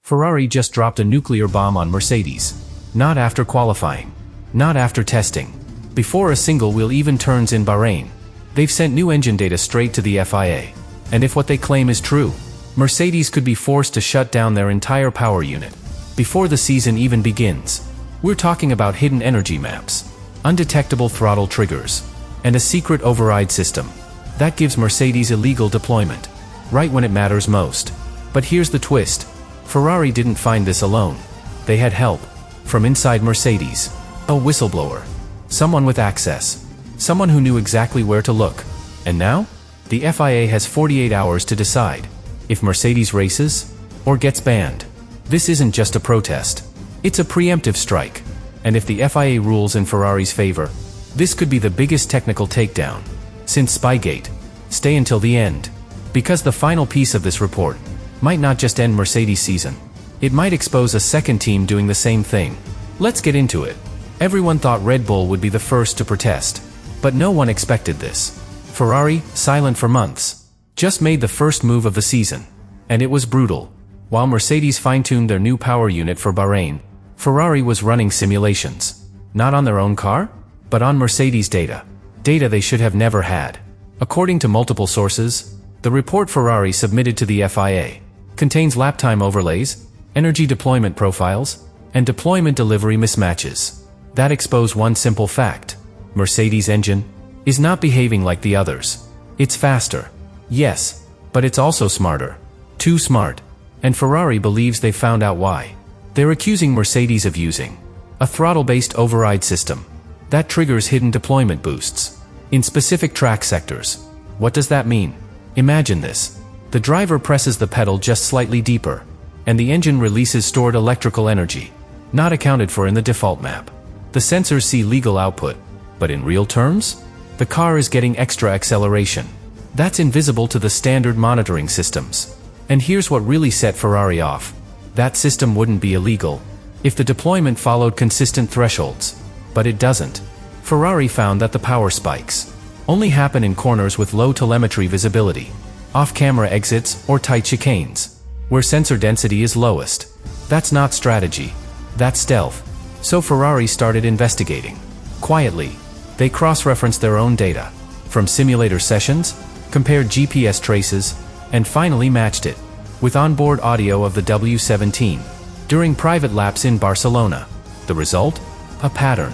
Ferrari just dropped a nuclear bomb on Mercedes. Not after qualifying. Not after testing. Before a single wheel even turns in Bahrain. They've sent new engine data straight to the FIA. And if what they claim is true, Mercedes could be forced to shut down their entire power unit before the season even begins. We're talking about hidden energy maps, undetectable throttle triggers, and a secret override system that gives Mercedes illegal deployment right when it matters most. But here's the twist. Ferrari didn't find this alone. They had help from inside Mercedes. A whistleblower. Someone with access. Someone who knew exactly where to look. And now, the FIA has 48 hours to decide if Mercedes races or gets banned. This isn't just a protest. It's a preemptive strike. And if the FIA rules in Ferrari's favor, this could be the biggest technical takedown since Spygate. Stay until the end. Because the final piece of this report might not just end Mercedes' season. It might expose a second team doing the same thing. Let's get into it. Everyone thought Red Bull would be the first to protest. But no one expected this. Ferrari, silent for months, just made the first move of the season. And it was brutal. While Mercedes fine-tuned their new power unit for Bahrain, Ferrari was running simulations. Not on their own car, but on Mercedes data. Data they should have never had. According to multiple sources, the report Ferrari submitted to the FIA contains lap time overlays, energy deployment profiles, and deployment delivery mismatches that expose one simple fact. Mercedes' engine is not behaving like the others. It's faster. Yes, but it's also smarter. Too smart. And Ferrari believes they found out why. They're accusing Mercedes of using a throttle-based override system that triggers hidden deployment boosts in specific track sectors. What does that mean? Imagine this. The driver presses the pedal just slightly deeper, and the engine releases stored electrical energy, not accounted for in the default map. The sensors see legal output, but in real terms, the car is getting extra acceleration. That's invisible to the standard monitoring systems. And here's what really set Ferrari off. That system wouldn't be illegal if the deployment followed consistent thresholds. But it doesn't. Ferrari found that the power spikes only happen in corners with low telemetry visibility, off-camera exits, or tight chicanes, where sensor density is lowest. That's not strategy. That's stealth. So Ferrari started investigating. Quietly, they cross-referenced their own data from simulator sessions, compared GPS traces, and finally matched it with onboard audio of the W17 during private laps in Barcelona. The result? A pattern.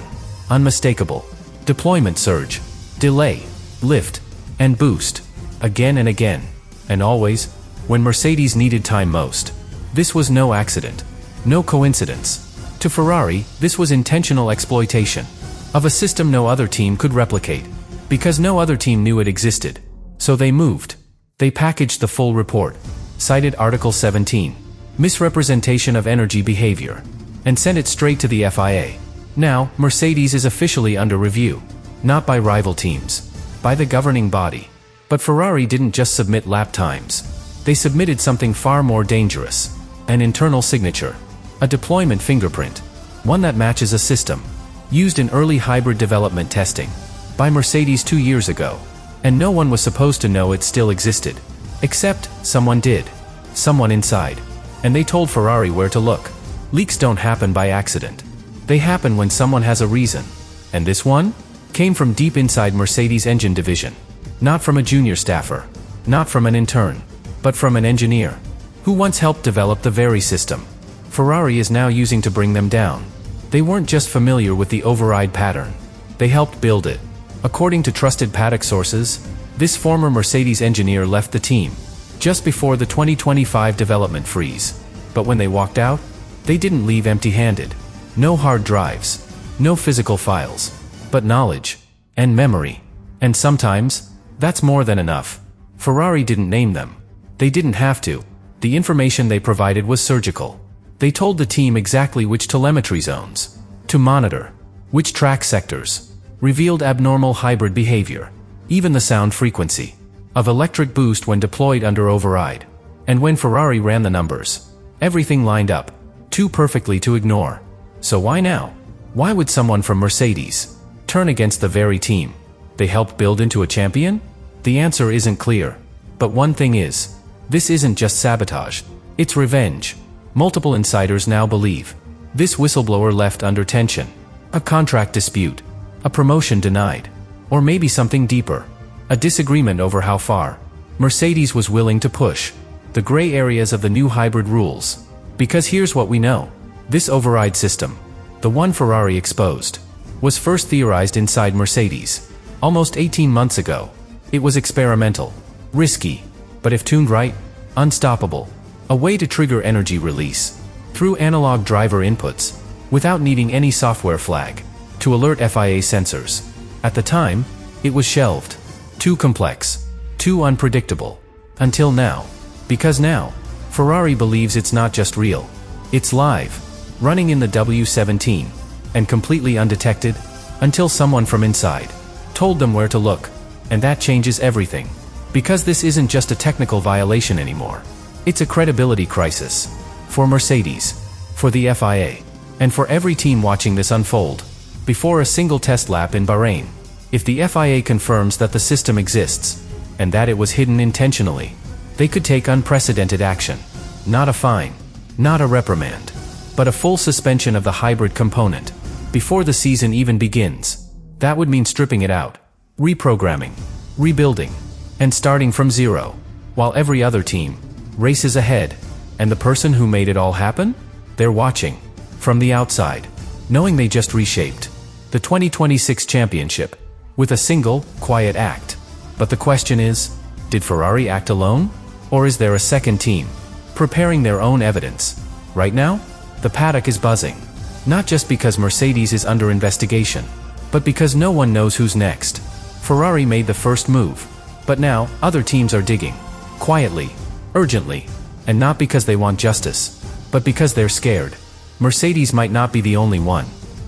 Unmistakable. Deployment surge, delay, lift, and boost. Again and again. And always, when Mercedes needed time most. This was no accident. No coincidence. To Ferrari, this was intentional exploitation of a system no other team could replicate. Because no other team knew it existed. So they moved. They packaged the full report, cited Article 17, misrepresentation of energy behavior, and sent it straight to the FIA. Now, Mercedes is officially under review. Not by rival teams. By the governing body. But Ferrari didn't just submit lap times. They submitted something far more dangerous. An internal signature. A deployment fingerprint. One that matches a system used in early hybrid development testing by Mercedes 2 years ago. And no one was supposed to know it still existed. Except, someone did. Someone inside. And they told Ferrari where to look. Leaks don't happen by accident. They happen when someone has a reason. And this one came from deep inside Mercedes' engine division. Not from a junior staffer. Not from an intern. But from an engineer who once helped develop the very system Ferrari is now using to bring them down. They weren't just familiar with the override pattern. They helped build it. According to trusted paddock sources, this former Mercedes engineer left the team just before the 2025 development freeze. But when they walked out, they didn't leave empty-handed. No hard drives. No physical files. But knowledge. And memory. And sometimes, that's more than enough. Ferrari didn't name them. They didn't have to. The information they provided was surgical. They told the team exactly which telemetry zones to monitor, which track sectors, revealed abnormal hybrid behavior, even the sound frequency of electric boost when deployed under override. And when Ferrari ran the numbers, everything lined up, too perfectly to ignore. So why now? Why would someone from Mercedes turn against the very team they helped build into a champion? The answer isn't clear. But one thing is, this isn't just sabotage, it's revenge. Multiple insiders now believe this whistleblower left under tension. A contract dispute, a promotion denied, or maybe something deeper. A disagreement over how far Mercedes was willing to push the gray areas of the new hybrid rules. Because here's what we know. This override system, the one Ferrari exposed, was first theorized inside Mercedes almost 18 months ago. It was experimental, risky, but if tuned right, unstoppable. A way to trigger energy release through analog driver inputs without needing any software flag to alert FIA sensors. At the time, it was shelved. Too complex, too unpredictable. Until now. Because now, Ferrari believes it's not just real. It's live, running in the W17, and completely undetected, until someone from inside told them where to look. And that changes everything. Because this isn't just a technical violation anymore. It's a credibility crisis. For Mercedes, for the FIA, and for every team watching this unfold. Before a single test lap in Bahrain, if the FIA confirms that the system exists, and that it was hidden intentionally, they could take unprecedented action. Not a fine, not a reprimand, but a full suspension of the hybrid component, before the season even begins. That would mean stripping it out, reprogramming, rebuilding, and starting from zero, while every other team races ahead. And the person who made it all happen? They're watching, from the outside, knowing they just reshaped the 2026 championship, with a single, quiet act. But the question is, did Ferrari act alone? Or is there a second team, preparing their own evidence? Right now, the paddock is buzzing. Not just because Mercedes is under investigation, but because no one knows who's next. Ferrari made the first move, but now, other teams are digging. Quietly, urgently, and not because they want justice, but because they're scared. Mercedes might not be the only one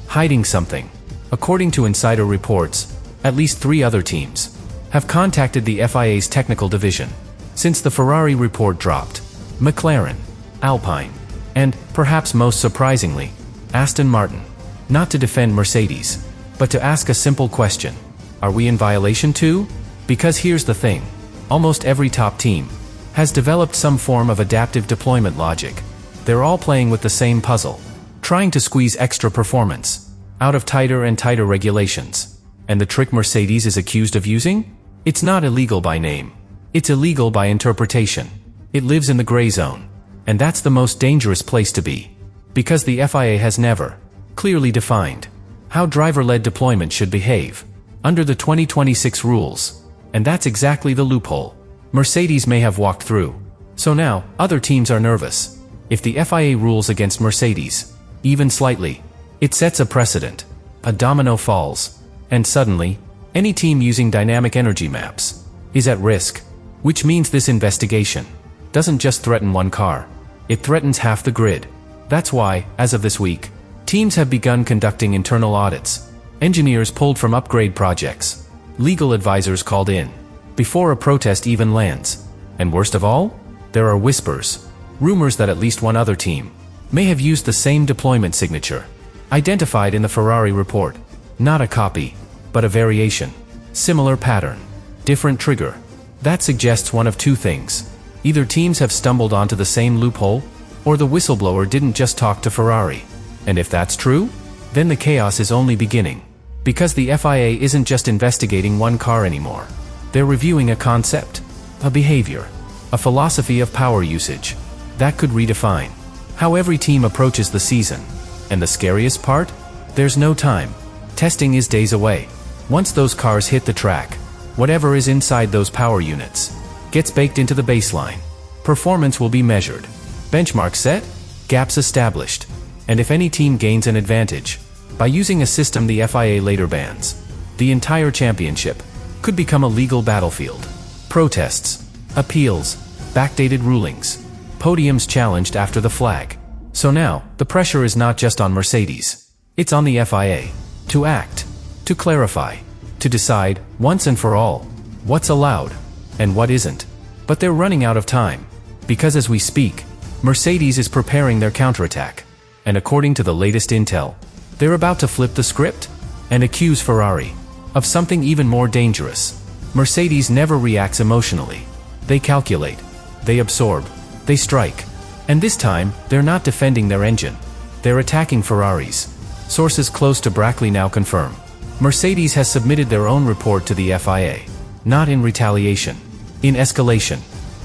hiding something. According to insider reports, at least 3 other teams have contacted the FIA's technical division since the Ferrari report dropped. McLaren, Alpine, and, perhaps most surprisingly, Aston Martin. Not to defend Mercedes, but to ask a simple question. Are we in violation too? Because here's the thing. Almost every top team has developed some form of adaptive deployment logic. They're all playing with the same puzzle, trying to squeeze extra performance out of tighter and tighter regulations. And the trick Mercedes is accused of using? It's not illegal by name. It's illegal by interpretation. It lives in the gray zone. And that's the most dangerous place to be. Because the FIA has never clearly defined how driver-led deployment should behave under the 2026 rules. And that's exactly the loophole Mercedes may have walked through. So now, other teams are nervous. If the FIA rules against Mercedes, even slightly, it sets a precedent. A domino falls. And suddenly, any team using dynamic energy maps is at risk. Which means this investigation doesn't just threaten one car. It threatens half the grid. That's why, as of this week, teams have begun conducting internal audits. Engineers pulled from upgrade projects. Legal advisors called in before a protest even lands. And worst of all, there are whispers, rumors that at least one other team may have used the same deployment signature identified in the Ferrari report. Not a copy, but a variation. Similar pattern, different trigger. That suggests one of two things. Either teams have stumbled onto the same loophole, or the whistleblower didn't just talk to Ferrari. And if that's true, then the chaos is only beginning. Because the FIA isn't just investigating one car anymore. They're reviewing a concept, a behavior, a philosophy of power usage that could redefine how every team approaches the season. And the scariest part? There's no time. Testing is days away. Once those cars hit the track, whatever is inside those power units gets baked into the baseline. Performance will be measured. Benchmarks set, gaps established. And if any team gains an advantage by using a system the FIA later bans, the entire championship could become a legal battlefield. Protests, appeals, backdated rulings, podiums challenged after the flag. So now, the pressure is not just on Mercedes. It's on the FIA to act, to clarify, to decide, once and for all, what's allowed and what isn't. But they're running out of time. Because as we speak, Mercedes is preparing their counterattack. And according to the latest intel, they're about to flip the script and accuse Ferrari of something even more dangerous. Mercedes never reacts emotionally. They calculate, they absorb, they strike. And this time, they're not defending their engine. They're attacking Ferraris. Sources close to Brackley now confirm. Mercedes has submitted their own report to the FIA. Not in retaliation. In escalation.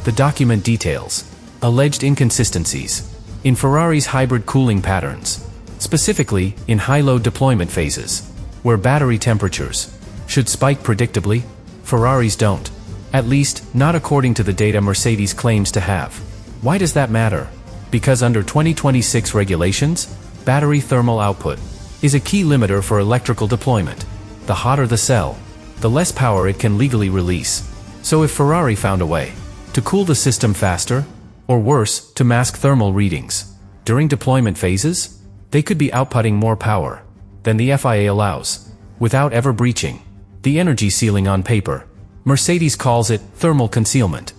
The document details alleged inconsistencies in Ferrari's hybrid cooling patterns, specifically in high-load deployment phases, where battery temperatures should spike predictably. Ferraris don't. At least, not according to the data Mercedes claims to have. Why does that matter? Because under 2026 regulations, battery thermal output is a key limiter for electrical deployment. The hotter the cell, the less power it can legally release. So if Ferrari found a way to cool the system faster, or worse, to mask thermal readings during deployment phases, they could be outputting more power than the FIA allows, without ever breaching the energy ceiling on paper. Mercedes calls it thermal concealment.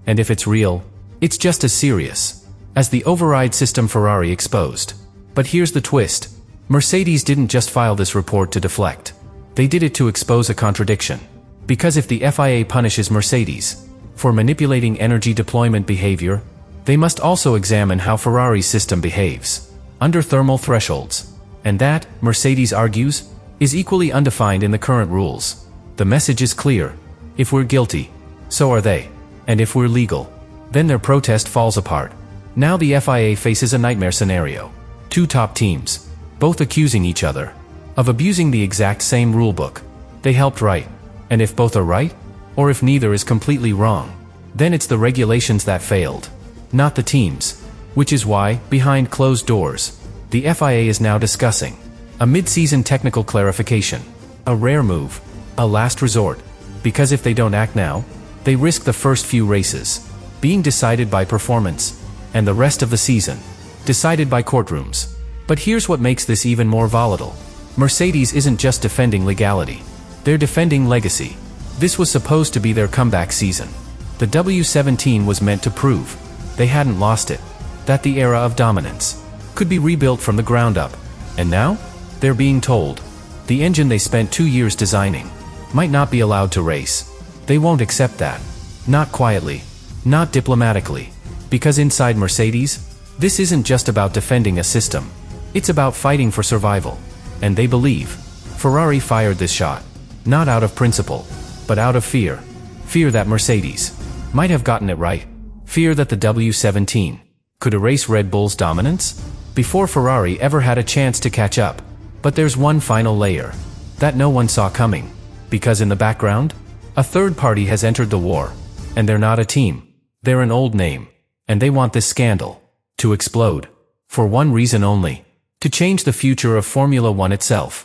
And if it's real, it's just as serious as the override system Ferrari exposed. But here's the twist. Mercedes didn't just file this report to deflect. They did it to expose a contradiction. Because if the FIA punishes Mercedes for manipulating energy deployment behavior, they must also examine how Ferrari's system behaves under thermal thresholds. And that, Mercedes argues, is equally undefined in the current rules. The message is clear. If we're guilty, so are they. And if we're legal, then their protest falls apart. Now the FIA faces a nightmare scenario. Two top teams, both accusing each other of abusing the exact same rulebook they helped write. And if both are right, or if neither is completely wrong, then it's the regulations that failed, not the teams. Which is why, behind closed doors, the FIA is now discussing a mid-season technical clarification. A rare move, a last resort. Because if they don't act now, they risk the first few races being decided by performance, and the rest of the season decided by courtrooms. But here's what makes this even more volatile. Mercedes isn't just defending legality. They're defending legacy. This was supposed to be their comeback season. The W17 was meant to prove they hadn't lost it, that the era of dominance could be rebuilt from the ground up. And now, they're being told the engine they spent 2 years designing might not be allowed to race. They won't accept that. Not quietly, not diplomatically. Because inside Mercedes, this isn't just about defending a system. It's about fighting for survival. And they believe Ferrari fired this shot, not out of principle, but out of fear. Fear that Mercedes might have gotten it right. Fear that the W17 could erase Red Bull's dominance before Ferrari ever had a chance to catch up. But there's one final layer that no one saw coming. Because in the background, a third party has entered the war. And they're not a team. They're an old name. And they want this scandal to explode. For one reason only: to change the future of Formula One itself.